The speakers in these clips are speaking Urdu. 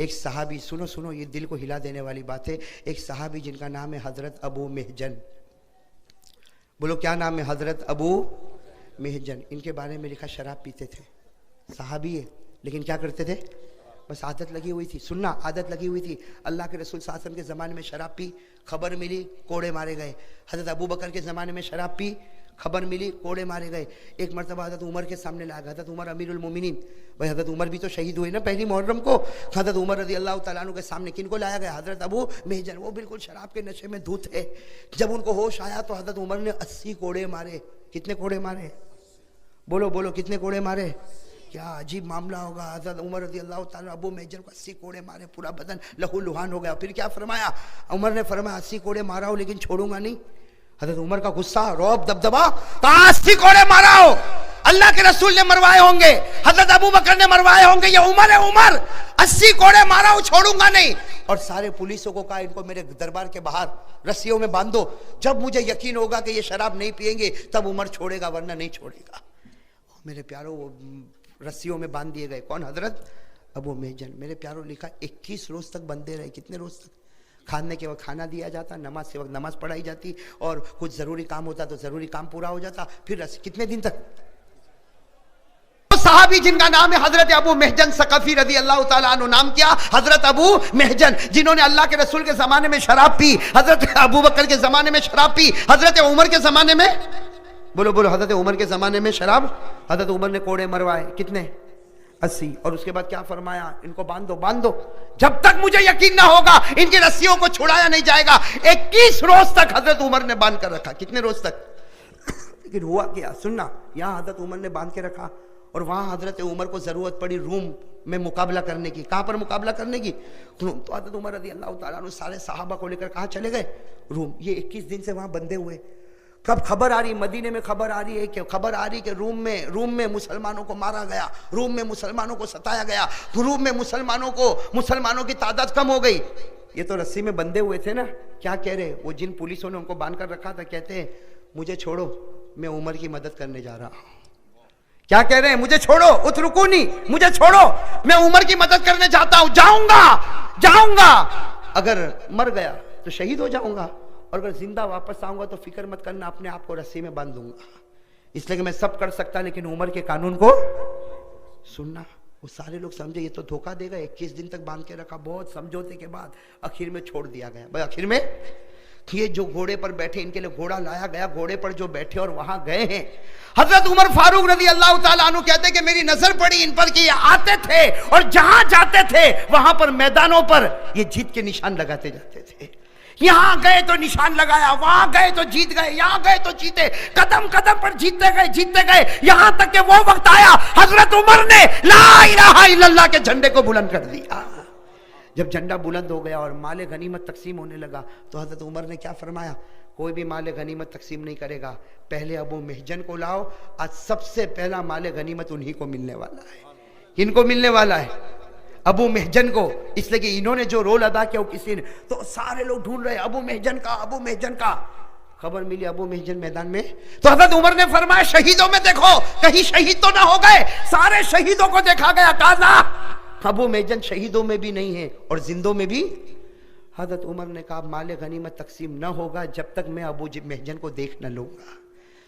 ایک صحابی، سنو سنو یہ دل کو ہلا دینے والی بات ہے، ایک صحابی جن کا نام ہے حضرت ابو محجن. بولو کیا نام ہے؟ حضرت ابو محجن. ان کے بارے میں لکھا شراب پیتے تھے، صحابی ہے لیکن کیا کرتے تھے؟ بس عادت لگی ہوئی تھی. سننا، عادت لگی ہوئی تھی. اللہ کے رسول صلی اللہ علیہ وسلم کے زمانے میں شراب پی، خبر ملی کوڑے مارے گئے. حضرت ابو بکر کے زمانے میں شراب پی، خبر ملی کوڑے مارے گئے. ایک مرتبہ حضرت عمر کے سامنے لایا گیا. حضرت عمر امیر المومنین، بھائی حضرت عمر بھی تو شہید ہوئے نا پہلی محرم کو. حضرت عمر رضی اللہ تعالیٰ عنہ کے سامنے کن کو لایا گیا؟ حضرت ابو محجن. وہ بالکل شراب کے نشے میں دھت ہے. جب ان کو ہوش آیا تو حضرت عمر نے 80 کوڑے مارے. کتنے کوڑے مارے؟ بولو بولو کتنے کوڑے مارے؟ کیا عجیب معاملہ ہوگا. حضرت عمر رضی اللہ تعالیٰ ابو محجن کو 80 کوڑے مارے، پورا بدن لہو لہان ہو گیا. پھر کیا فرمایا؟ عمر نے فرمایا 80 کوڑے مارا ہو لیکن چھوڑوں گا نہیں. حضرت عمر کا غصہ، رعب، دبدبا، کہاں 80 کوڑے مارا ہو؟ اللہ کے رسول نے مروائے ہوں گے، حضرت ابو بکر نے مروائے ہوں گے، یہ عمر ہے. عمر 80 کوڑے مارا ہو، چھوڑوں گا نہیں. اور سارے پولیسوں کو کہا ان کو میرے دربار کے باہر رسیوں میں باندھو، جب مجھے یقین ہوگا کہ یہ شراب نہیں پیئیں گے تب عمر چھوڑے گا ورنہ نہیں چھوڑے گا. میرے پیاروں وہ رسیوں میں باندھ دیے گئے. کون؟ حضرت ابو محجن. میرے پیاروں لکھا 21 روز تک بندے رہے. کتنے روز تک؟ کھانے کے وقت کھانا دیا جاتا، نماز کے وقت نماز پڑھائی جاتی، اور کچھ ضروری کام ہوتا تو ضروری کام پورا ہو جاتا. پھر کتنے دن تک؟ صحابی جن کا نام ہے حضرت ابو محجن ثقفی رضی اللہ تعالیٰ عنہ. نام کیا؟ حضرت ابو محجن، جنہوں نے اللہ کے رسول کے زمانے میں شراب پی، حضرت ابو بکر کے زمانے میں شراب پی، حضرت عمر کے زمانے میں، بولو بولو، حضرت عمر کے زمانے میں شراب. حضرت عمر نے کوڑے مروائے. کتنے؟ 80. اور اس کے بعد کیا فرمایا؟ ان کو باندھو باندھو، جب تک مجھے یقین نہ ہوگا ان کی رسیوں کو چھڑایا نہیں جائے گا. 21 روز تک حضرت عمر نے باندھ کر رکھا. کتنے روز تک؟ لیکن ہوا کیا؟ سننا، یہاں حضرت عمر نے باندھ کے رکھا اور وہاں حضرت عمر کو ضرورت پڑی روم میں مقابلہ کرنے کی. کہاں پر مقابلہ کرنے کی؟ روم. تو حضرت عمر رضی اللہ تعالیٰ عنہ سارے صحابہ کو لے کر کہاں چلے گئے؟ روم. یہ 21 دن سے وہاں بندے ہوئے. کب خبر آ رہی؟ مدینے میں خبر آ رہی ہے کہ روم میں مسلمانوں کو مارا گیا، روم میں مسلمانوں کو ستایا گیا، روم میں مسلمانوں کی تعداد کم ہو گئی. یہ تو رسی میں بندے ہوئے تھے نا. کیا کہہ رہے وہ جن پولیسوں نے ان کو باندھ کر رکھا تھا؟ کہتے ہیں مجھے چھوڑو، میں عمر کی مدد کرنے جا رہا ہوں. کیا کہہ رہے ہیں؟ مجھے چھوڑو، اترکونی، مجھے چھوڑو، میں عمر کی مدد کرنے جاتا ہوں. جاؤں گا. اگر مر گیا تو شہید ہو جاؤں گا، اور اگر زندہ واپس آؤں گا تو فکر مت کرنا، اپنے آپ کو رسی میں باندھ دوں گا. اس لیے کہ میں سب کر سکتا لیکن عمر کے قانون کو سننا. وہ سارے لوگ سمجھے یہ تو دھوکہ دے گا. 21 دن تک باندھ کے رکھا، بہت سمجھوتے کے بعد آخر میں چھوڑ دیا گیا. بھائی آخر میں یہ جو گھوڑے پر بیٹھے، ان کے لیے گھوڑا لایا گیا، گھوڑے پر جو بیٹھے اور وہاں گئے ہیں، حضرت عمر فاروق رضی اللہ تعالیٰ عنہ کہتے ہیں کہ میری نظر پڑی ان پر کہ یہ آتے تھے اور جہاں جاتے تھے وہاں پر میدانوں پر یہ جیت کے نشان لگاتے جاتے تھے. یہاں گئے تو نشان لگایا، وہاں گئے تو جیت گئے، یہاں گئے تو جیتے، قدم قدم پر جیتتے گئے یہاں تک کہ وہ وقت آیا حضرت عمر نے لا الہ الا اللہ کے جھنڈے کو بلند کر دیا. جب جھنڈا بلند ہو گیا اور مال غنیمت تقسیم ہونے لگا تو حضرت عمر نے کیا فرمایا؟ کوئی بھی مال غنیمت تقسیم نہیں کرے گا، پہلے ابو محجن کو لاؤ. آج سب سے پہلا مال غنیمت انہی کو ملنے والا ہے. ان کو ملنے والا ہے، ابو محجن کو. اس لیے کہ انہوں نے جو رول ادا کیا وہ کسی نے. تو سارے لوگ ڈھونڈ رہے ابو محجن کا. خبر ملی ابو محجن میدان میں. تو حضرت عمر نے فرمایا شہیدوں میں دیکھو کہیں شہید تو نہ ہو گئے. سارے شہیدوں کو دیکھا گیا، کہا ابو محجن شہیدوں میں بھی نہیں ہے اور زندوں میں بھی. حضرت عمر نے کہا مال غنیمت تقسیم نہ ہوگا جب تک میں ابو محجن کو دیکھ نہ لوں گا.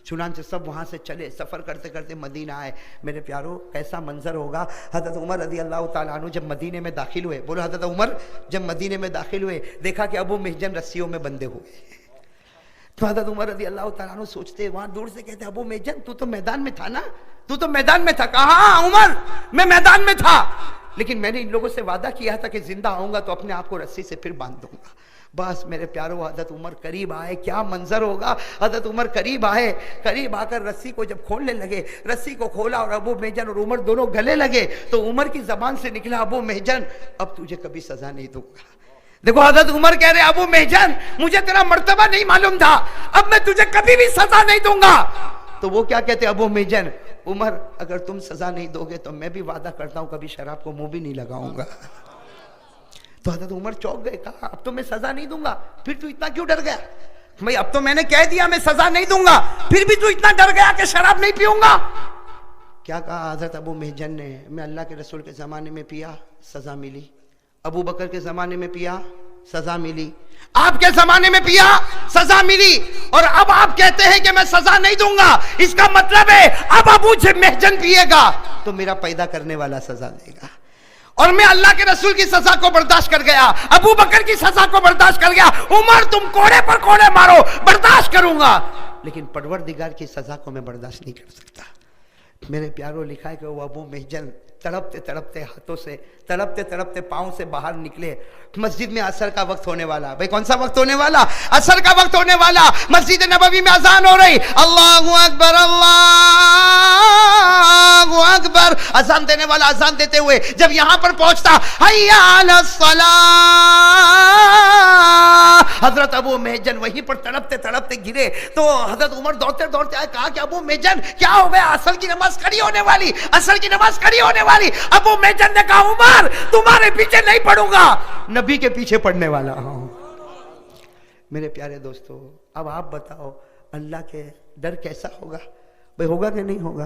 چنانچہ سب وہاں سے چلے، سفر کرتے کرتے مدینہ آئے. میرے پیاروں کیسا منظر ہوگا. حضرت عمر رضی اللہ تعالیٰ عنہ جب مدینے میں داخل ہوئے، بولو حضرت عمر جب مدینے میں داخل ہوئے دیکھا کہ ابو محجن رسیوں میں بندھے ہوئے. تو حضرت عمر رضی اللہ تعالیٰ عنہ سوچتے، وہاں دور سے کہتے ابو محجن تو تو میدان میں تھا نا، تو تو میدان میں تھا. کہا ہاں عمر میں میدان میں تھا، لیکن میں نے ان لوگوں سے وعدہ کیا تھا کہ زندہ آؤں گا تو اپنے آپ کو رسی سے پھر باندھ دوں گا. بس میرے پیاروں حضرت عمر قریب آئے. کیا منظر ہوگا. حضرت عمر قریب آئے، قریب آ کر رسی کو جب کھولنے لگے، رسی کو کھولا اور ابو محجن اور عمر دونوں گلے لگے تو عمر کی زبان سے نکلا ابو محجن اب تجھے کبھی سزا نہیں دوں گا. دیکھو حضرت عمر کہہ رہے ابو محجن مجھے تیرا مرتبہ نہیں معلوم تھا، اب میں تجھے کبھی بھی سزا نہیں دوں گا. تو وہ کیا کہتے ابو محجن عمر اگر تم سزا نہیں دو گے تو میں بھی وعدہ کرتا ہوں کبھی شراب کو منہ بھی نہیں لگاؤں گا. تو حضرت عمر چوک گئے، کہا اب تو میں سزا نہیں دوں گا. پھر تو اتنا کیوں ڈر گیا؟ بھائی اب تو میں نے کہہ دیا میں سزا نہیں دوں گا، پھر بھی تو اتنا ڈر گیا کہ شراب نہیں پیوں گا. کیا کہا حضرت ابو محجن نے؟ میں اللہ کے رسول کے زمانے میں پیا، سزا ملی. ابو بکر کے زمانے میں پیا سزا ملی، آپ کے زمانے میں پیا سزا ملی، اور اب آپ کہتے ہیں کہ میں سزا نہیں دوں گا، اس کا مطلب ہے اب ابو محجن پیے گا تو میرا پیدا کرنے والا سزا دے گا، اور میں اللہ کے رسول کی سزا کو برداشت کر گیا، ابو بکر کی سزا کو برداشت کر گیا، عمر تم کوڑے پر کوڑے مارو برداشت کروں گا، لیکن پروردگار کی سزا کو میں برداشت نہیں کر سکتا۔ میرے پیاروں، لکھا ہے کہ وہ ابو محجن تڑپتے تڑپتے ہاتھوں سے، تڑپتے تڑپتے پاؤں سے باہر نکلے، مسجد میں عصر کا وقت ہونے والا، بھئی کون سا وقت ہونے والا؟ عصر کا وقت ہونے والا، مسجد نبوی میں اذان ہو رہی، اللہ اکبر اللہ اکبر، اذان دینے والا اذان دیتے ہوئے جب یہاں پر پہنچتا، حی علی الصلاۃ، حضرت ابو محجن وہیں پر تڑپتے تڑپتے گرے، تو حضرت عمر دوڑتے دوڑتے آئے، کہا کہ ابو محجن کیا ہو گیا؟ عصر کی نماز کھڑی ہونے والی، عصر کی نماز کھڑی ہونے والی۔ ابو محجن نے کہا عمر تمہارے پیچھے نہیں پڑھوں گا، نبی کے پیچھے پڑھنے والا ہوں۔ میرے پیارے دوستو، اب آپ بتاؤ اللہ کے ڈر کیسا ہوگا؟ بھئی ہوگا کہ نہیں ہوگا؟